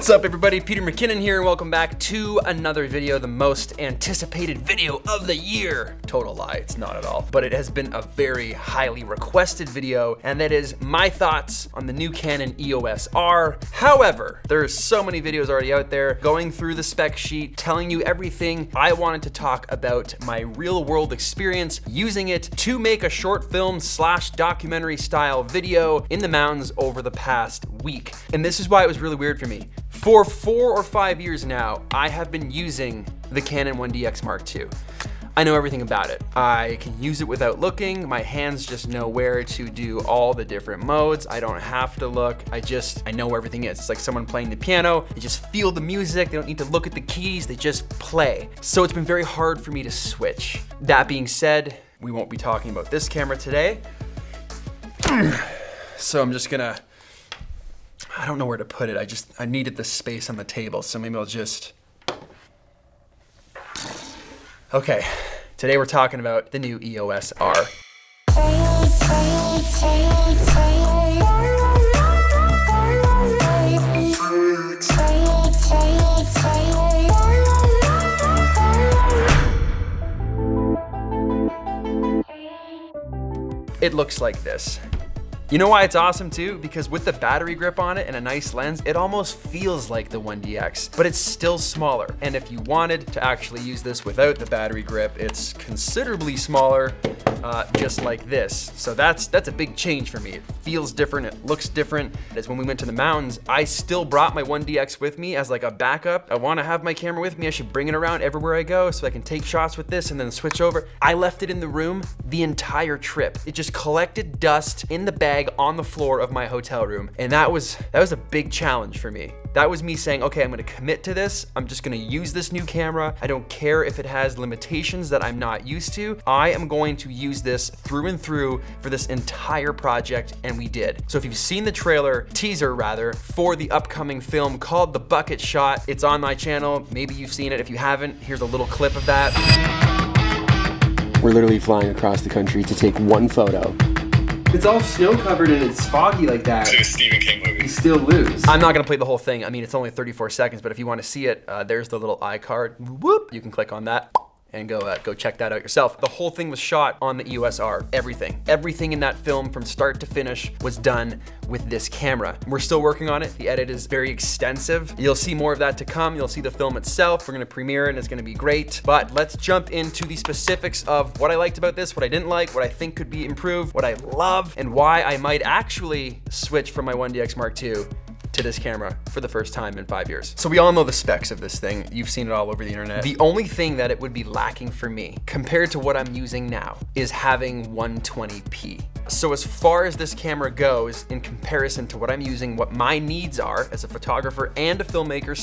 What's up everybody, Peter McKinnon here, and welcome back to another video, the most anticipated video of the year. Total lie, it's not at all. But it has been a very highly requested video, and that is my thoughts on the new Canon EOS R. However, there's so many videos already out there going through the spec sheet, telling you everything. I wanted to talk about my real world experience using it to make a short film / documentary style video in the mountains over the past week. And this is why it was really weird for me. For 4 or 5 years now, I have been using the Canon 1DX Mark II. I know everything about it. I can use it without looking. My hands just know where to do all the different modes. I don't have to look. I know where everything is. It's like someone playing the piano. They just feel the music. They don't need to look at the keys. They just play. So it's been very hard for me to switch. That being said, we won't be talking about this camera today. So I'm just gonna, I don't know where to put it. I needed the space on the table, so maybe I'll just, okay. Today we're talking about the new EOS R. It looks like this. You know why it's awesome too? Because with the battery grip on it and a nice lens, it almost feels like the 1DX, but it's still smaller. And if you wanted to actually use this without the battery grip, it's considerably smaller, just like this. So that's a big change for me. It feels different, it looks different. As when we went to the mountains, I still brought my 1DX with me as like a backup. I wanna have my camera with me. I should bring it around everywhere I go so I can take shots with this and then switch over. I left it in the room the entire trip. It just collected dust in the bag on the floor of my hotel room. And that was a big challenge for me. That was me saying, okay, I'm gonna commit to this. I'm just gonna use this new camera. I don't care if it has limitations that I'm not used to. I am going to use this through and through for this entire project, and we did. So if you've seen the teaser rather, for the upcoming film called The Bucket Shot, it's on my channel. Maybe you've seen it. If you haven't, here's a little clip of that. We're literally flying across the country to take one photo. It's all snow covered and it's foggy like that. It's like a Stephen King movie. You still lose. I'm not gonna play the whole thing. I mean, it's only 34 seconds, but if you wanna see it, there's the little iCard. Whoop, you can click on that and go check that out yourself. The whole thing was shot on the EOS R, everything. Everything in that film from start to finish was done with this camera. We're still working on it. The edit is very extensive. You'll see more of that to come. You'll see the film itself. We're gonna premiere it and it's gonna be great. But let's jump into the specifics of what I liked about this, what I didn't like, what I think could be improved, what I love, and why I might actually switch from my 1DX Mark II to this camera for the first time in 5 years. So we all know the specs of this thing. You've seen it all over the internet. The only thing that it would be lacking for me compared to what I'm using now is having 120p. So as far as this camera goes, in comparison to what I'm using, what my needs are as a photographer and a filmmaker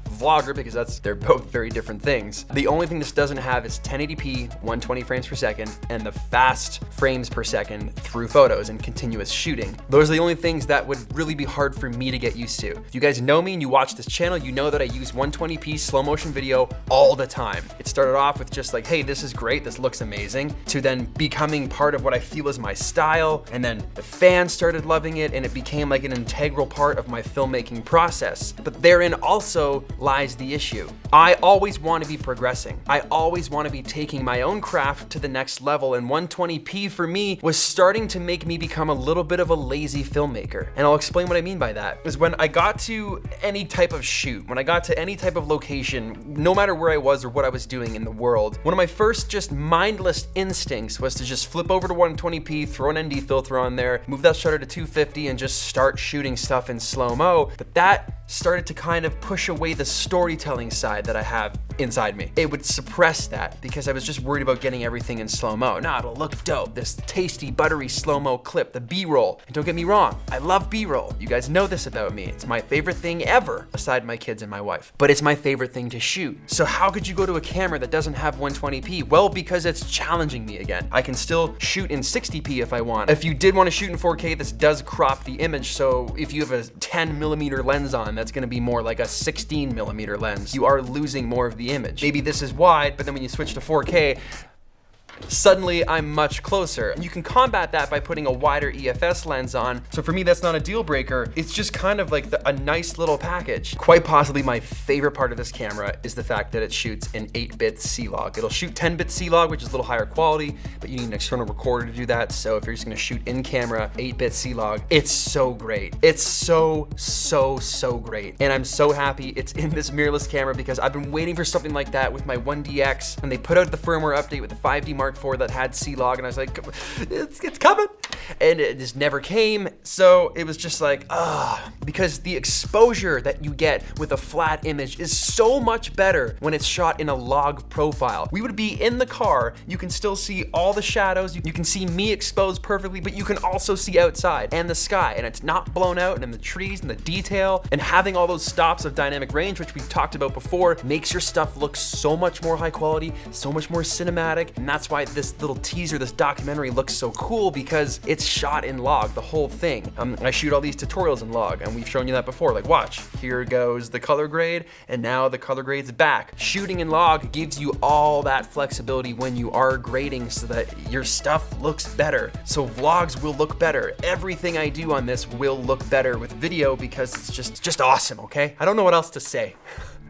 / vlogger, because they're both very different things. The only thing this doesn't have is 1080p, 120 frames per second, and the fast frames per second through photos and continuous shooting. Those are the only things that would really be hard for me to get used to. If you guys know me and you watch this channel, you know that I use 120p slow motion video all the time. It started off with just like, hey, this is great, this looks amazing, to then becoming part of what I feel is my style. And then the fans started loving it and it became like an integral part of my filmmaking process. But therein also lies the issue. I always want to be progressing. I always want to be taking my own craft to the next level, and 120p for me was starting to make me become a little bit of a lazy filmmaker. And I'll explain what I mean by that. Is when I got to any type of shoot, when I got to any type of location, no matter where I was or what I was doing in the world, one of my first just mindless instincts was to just flip over to 120p, throw an ND filter on there, move that shutter to 250 and just start shooting stuff in slow-mo. But that started to kind of push away the storytelling side that I have inside me. It would suppress that because I was just worried about getting everything in slow-mo. Nah, it'll look dope. This tasty, buttery slow-mo clip, the B-roll. And don't get me wrong, I love B-roll. You guys know this about me. It's my favorite thing ever, aside my kids and my wife. But it's my favorite thing to shoot. So how could you go to a camera that doesn't have 120p? Well, because it's challenging me again. I can still shoot in 60p if I want. If you did want to shoot in 4K, this does crop the image. So if you have a 10mm lens on, that's gonna be more like a 16mm lens. You are losing more of the image. Maybe this is wide, but then when you switch to 4K, suddenly I'm much closer. And you can combat that by putting a wider EFS lens on. So for me, that's not a deal breaker. It's just kind of like a nice little package. Quite possibly my favorite part of this camera is the fact that it shoots in 8-bit C-Log. It'll shoot 10-bit C-Log, which is a little higher quality, but you need an external recorder to do that. So if you're just gonna shoot in camera 8-bit C-Log, it's so great. It's so great. And I'm so happy it's in this mirrorless camera because I've been waiting for something like that with my 1DX, and they put out the firmware update with the 5D Mark IV that had C-Log, and I was like, it's coming. And it just never came. So it was just like, because the exposure that you get with a flat image is so much better when it's shot in a log profile. We would be in the car, you can still see all the shadows, you can see me exposed perfectly, but you can also see outside and the sky, and it's not blown out, and the trees and the detail, and having all those stops of dynamic range, which we've talked about before, makes your stuff look so much more high quality, so much more cinematic, and that's why this little teaser, this documentary looks so cool, because it's shot in log, the whole thing. I shoot all these tutorials in log, and we've shown you that before. Like, watch, here goes the color grade, and now the color grade's back. Shooting in log gives you all that flexibility when you are grading so that your stuff looks better. So vlogs will look better. Everything I do on this will look better with video because it's just awesome, okay? I don't know what else to say.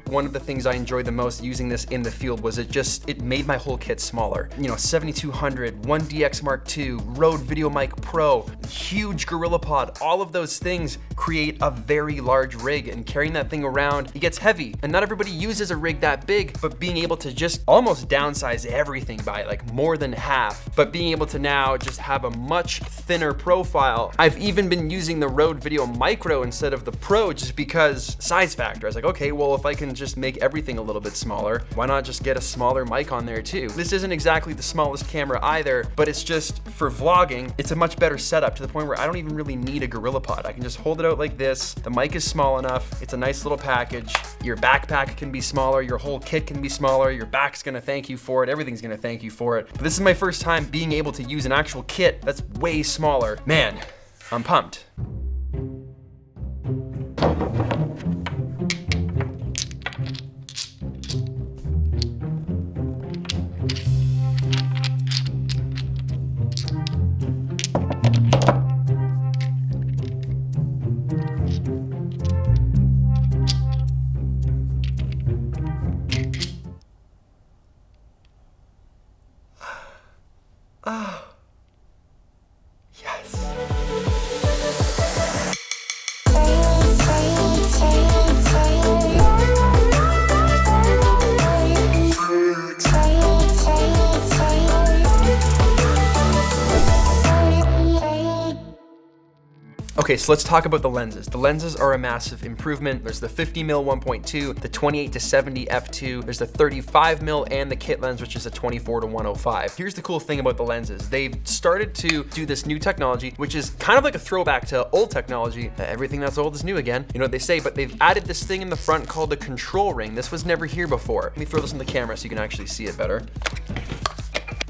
One of the things I enjoyed the most using this in the field was it made my whole kit smaller. You know, 7200, 1DX Mark II, Rode VideoMic Pro, huge GorillaPod, all of those things create a very large rig, and carrying that thing around, it gets heavy. And not everybody uses a rig that big, but being able to just almost downsize everything by like more than half, but being able to now just have a much thinner profile. I've even been using the Rode Video Micro instead of the Pro just because size factor. I was like, okay, well, if I can just make everything a little bit smaller, why not just get a smaller mic on there too? This isn't exactly the smallest camera either, but it's just for vlogging, it's a much better setup to the point where I don't even really need a GorillaPod. I can just hold it out like this. The mic is small enough. It's a nice little package. Your backpack can be smaller. Your whole kit can be smaller. Your back's gonna thank you for it. Everything's gonna thank you for it. But this is my first time being able to use an actual kit that's way smaller. Man, I'm pumped. Okay, so let's talk about the lenses. The lenses are a massive improvement. There's the 50mm 1.2, the 28-70 f2, there's the 35mm, and the kit lens, which is a 24-105. Here's the cool thing about the lenses. They've started to do this new technology, which is kind of like a throwback to old technology. Everything that's old is new again. You know what they say, but they've added this thing in the front called the control ring. This was never here before. Let me throw this on the camera so you can actually see it better.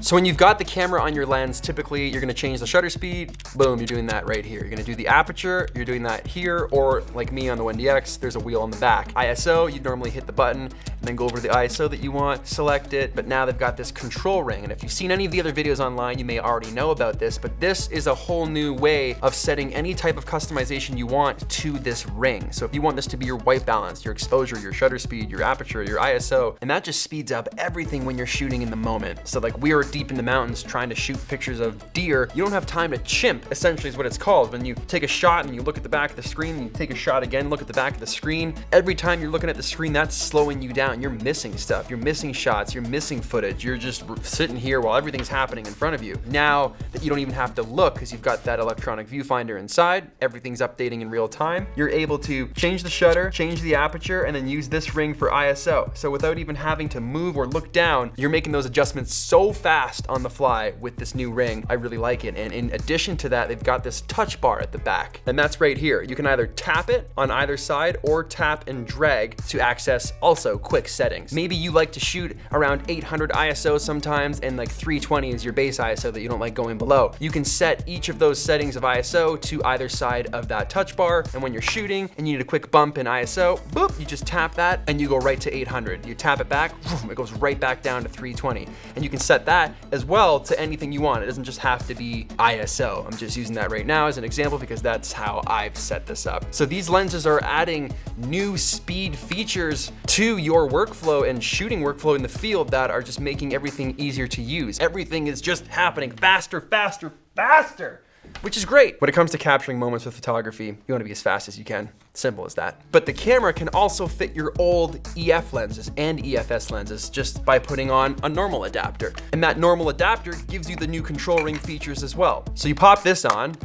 So when you've got the camera on your lens, typically you're gonna change the shutter speed, boom, you're doing that right here. You're gonna do the aperture, you're doing that here, or like me on the 1DX, there's a wheel on the back. ISO, you'd normally hit the button and then go over to the ISO that you want, select it, but now they've got this control ring. And if you've seen any of the other videos online, you may already know about this, but this is a whole new way of setting any type of customization you want to this ring. So if you want this to be your white balance, your exposure, your shutter speed, your aperture, your ISO, and that just speeds up everything when you're shooting in the moment. So like we were deep in the mountains trying to shoot pictures of deer, you don't have time to chimp, essentially is what it's called. When you take a shot and you look at the back of the screen, and you take a shot again, look at the back of the screen, every time you're looking at the screen, that's slowing you down. You're missing stuff, you're missing shots, you're missing footage, you're just sitting here while everything's happening in front of you. Now that you don't even have to look because you've got that electronic viewfinder inside, everything's updating in real time, you're able to change the shutter, change the aperture, and then use this ring for ISO. So without even having to move or look down, you're making those adjustments so fast on the fly with this new ring. I really like it. And in addition to that, they've got this touch bar at the back, and that's right here. You can either tap it on either side or tap and drag to access also quick click settings. Maybe you like to shoot around 800 ISO sometimes and like 320 is your base ISO that you don't like going below. You can set each of those settings of ISO to either side of that touch bar, and when you're shooting and you need a quick bump in ISO, boop, you just tap that and you go right to 800. You tap it back, it goes right back down to 320. And you can set that as well to anything you want. It doesn't just have to be ISO. I'm just using that right now as an example because that's how I've set this up. So these lenses are adding new speed features to your workflow and shooting workflow in the field that are just making everything easier to use. Everything is just happening faster, faster, faster, which is great. When it comes to capturing moments with photography, you want to be as fast as you can. Simple as that. But the camera can also fit your old EF lenses and EFS lenses just by putting on a normal adapter. And that normal adapter gives you the new control ring features as well. So you pop this on,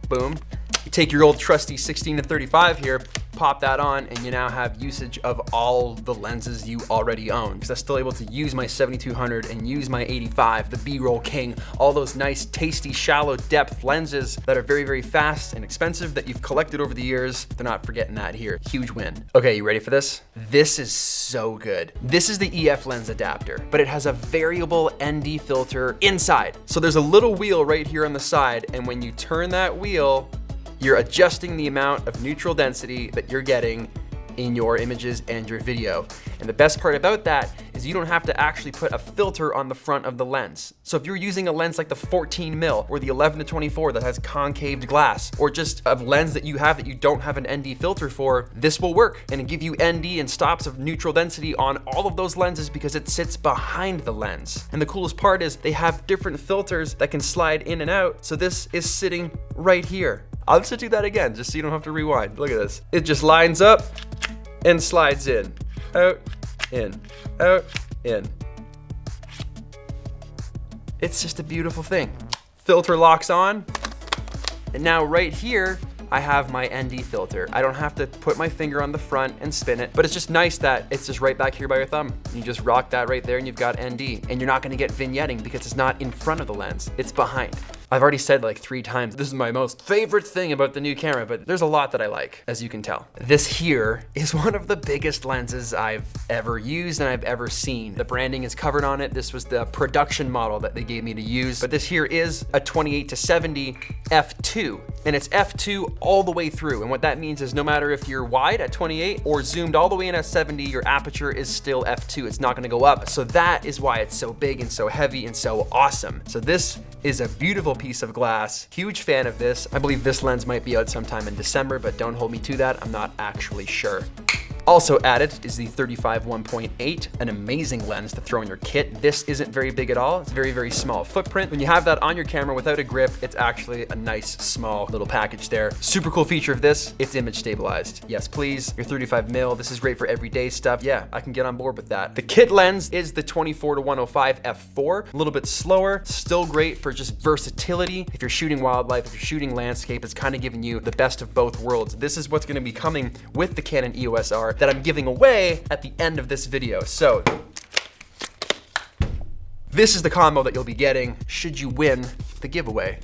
boom. You take your old trusty 16-35 here, pop that on, and you now have usage of all the lenses you already own. Because I'm still able to use my 7200 and use my 85, the B-roll king, all those nice, tasty, shallow depth lenses that are very, very fast and expensive that you've collected over the years. They're not forgetting that here. Huge win. Okay, you ready for this? This is so good. This is the EF lens adapter, but it has a variable ND filter inside. So there's a little wheel right here on the side, and when you turn that wheel, you're adjusting the amount of neutral density that you're getting in your images and your video. And the best part about that is you don't have to actually put a filter on the front of the lens. So if you're using a lens like the 14mm or the 11-24 that has concaved glass, or just a lens that you have that you don't have an ND filter for, this will work and give you ND and stops of neutral density on all of those lenses because it sits behind the lens. And the coolest part is they have different filters that can slide in and out. So this is sitting right here. I'll just do that again, just so you don't have to rewind. Look at this. It just lines up and slides in, out, in, out, in. It's just a beautiful thing. Filter locks on, and now right here, I have my ND filter. I don't have to put my finger on the front and spin it, but it's just nice that it's just right back here by your thumb. You just rock that right there and you've got ND, and you're not gonna get vignetting because it's not in front of the lens, it's behind. I've already said like 3 times, this is my most favorite thing about the new camera, but there's a lot that I like, as you can tell. This here is one of the biggest lenses I've ever used and I've ever seen. The branding is covered on it. This was the production model that they gave me to use, but this here is a 28-70 f2, and it's f2 all the way through. And what that means is no matter if you're wide at 28 or zoomed all the way in at 70, your aperture is still f2. It's not gonna go up. So that is why it's so big and so heavy and so awesome. So this is a beautiful piece of glass. Huge fan of this. I believe this lens might be out sometime in December, but don't hold me to that. I'm not actually sure. Also added is the 35 1.8, an amazing lens to throw in your kit. This isn't very big at all. It's very, very small footprint. When you have that on your camera without a grip, it's actually a nice small little package there. Super cool feature of this, it's image stabilized. Yes, please. Your 35mm, this is great for everyday stuff. Yeah, I can get on board with that. The kit lens is the 24-105 f4, a little bit slower, still great for just versatility. If you're shooting wildlife, if you're shooting landscape, it's kind of giving you the best of both worlds. This is what's gonna be coming with the Canon EOS R that I'm giving away at the end of this video. So this is the combo that you'll be getting should you win the giveaway.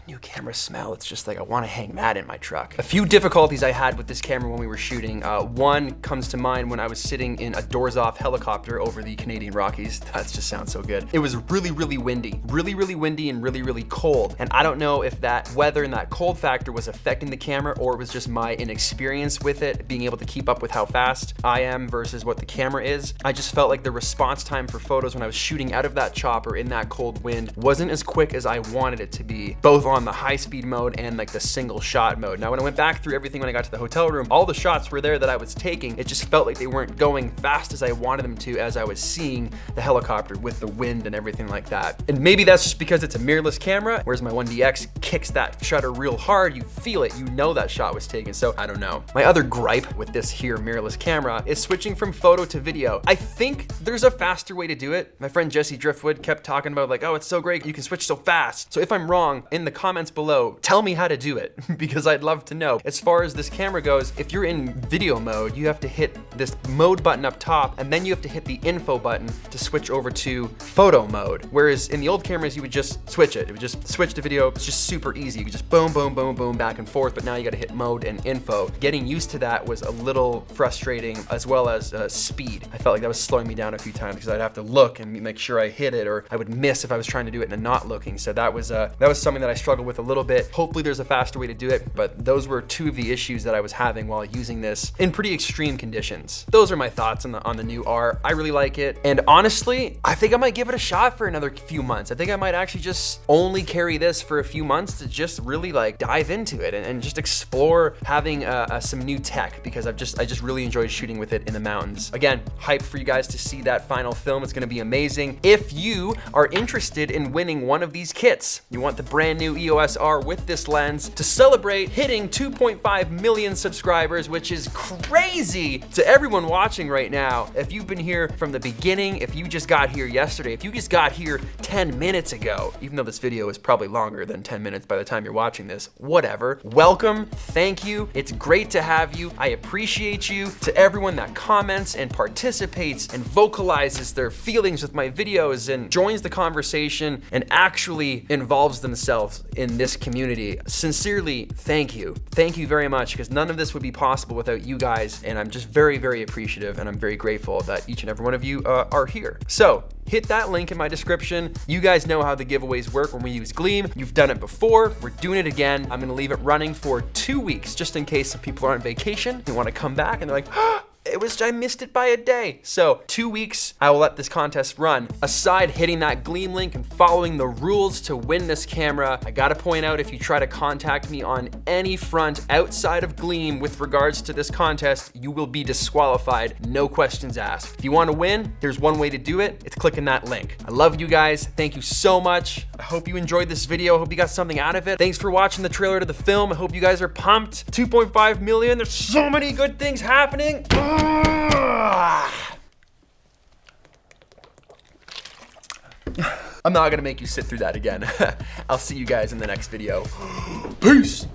New camera smell, it's just like I want to hang that in my truck. A few difficulties I had with this camera when we were shooting. One comes to mind when I was sitting in a doors-off helicopter over the Canadian Rockies. That just sounds so good. It was really, really windy. Really, really windy and really, really cold. And I don't know if that weather and that cold factor was affecting the camera or it was just my inexperience with it, being able to keep up with how fast I am versus what the camera is. I just felt like the response time for photos when I was shooting out of that chopper in that cold wind wasn't as quick as I wanted it to be, both on the high speed mode and like the single shot mode. Now, when I went back through everything when I got to the hotel room, all the shots were there that I was taking. It just felt like they weren't going fast as I wanted them to as I was seeing the helicopter with the wind and everything like that. And maybe that's just because it's a mirrorless camera, whereas my 1DX kicks that shutter real hard. You feel it, you know that shot was taken. So I don't know. My other gripe with this here mirrorless camera is switching from photo to video. I think there's a faster way to do it. My friend Jesse Driftwood kept talking about like, oh, it's so great, you can switch so fast. So if I'm wrong, in the comments below. Tell me how to do it because I'd love to know. As far as this camera goes, if you're in video mode, you have to hit this mode button up top, and then you have to hit the info button to switch over to photo mode. Whereas in the old cameras, you would just switch it. It would just switch to video. It's just super easy. You could just boom, boom, boom, boom, back and forth, but now you gotta hit mode and info. Getting used to that was a little frustrating, as well as speed. I felt like that was slowing me down a few times because I'd have to look and make sure I hit it, or I would miss if I was trying to do it and not looking. So that was something that I struggled with a little bit. Hopefully there's a faster way to do it, but those were two of the issues that I was having while using this in pretty extreme conditions. Those are my thoughts on the new R. I really like it, and honestly, I think I might give it a shot for another few months. I think I might actually just only carry this for a few months to just really like dive into it and just explore having some new tech, because I just really enjoyed shooting with it in the mountains. Again, hyped for you guys to see that final film. It's gonna be amazing. If you are interested in winning one of these kits, you want the brand new EOS R with this lens to celebrate hitting 2.5 million subscribers, which is crazy to everyone watching right now. If you've been here from the beginning, if you just got here yesterday, if you just got here 10 minutes ago, even though this video is probably longer than 10 minutes by the time you're watching this, whatever. Welcome, thank you. It's great to have you. I appreciate you. To everyone that comments and participates and vocalizes their feelings with my videos and joins the conversation and actually involves themselves in this community. Sincerely, thank you. Thank you very much, because none of this would be possible without you guys, and I'm just very, very appreciative, and I'm very grateful that each and every one of you are here. So hit that link in my description. You guys know how the giveaways work when we use Gleam. You've done it before. We're doing it again. I'm gonna leave it running for 2 weeks, just in case some people are on vacation. They wanna come back and they're like, I missed it by a day. So 2 weeks, I will let this contest run. Aside hitting that Gleam link and following the rules to win this camera, I gotta point out, if you try to contact me on any front outside of Gleam with regards to this contest, you will be disqualified, no questions asked. If you wanna win, there's one way to do it. It's clicking that link. I love you guys. Thank you so much. I hope you enjoyed this video. I hope you got something out of it. Thanks for watching the trailer to the film. I hope you guys are pumped. 2.5 million. There's so many good things happening. I'm not gonna make you sit through that again. I'll see you guys in the next video. Peace.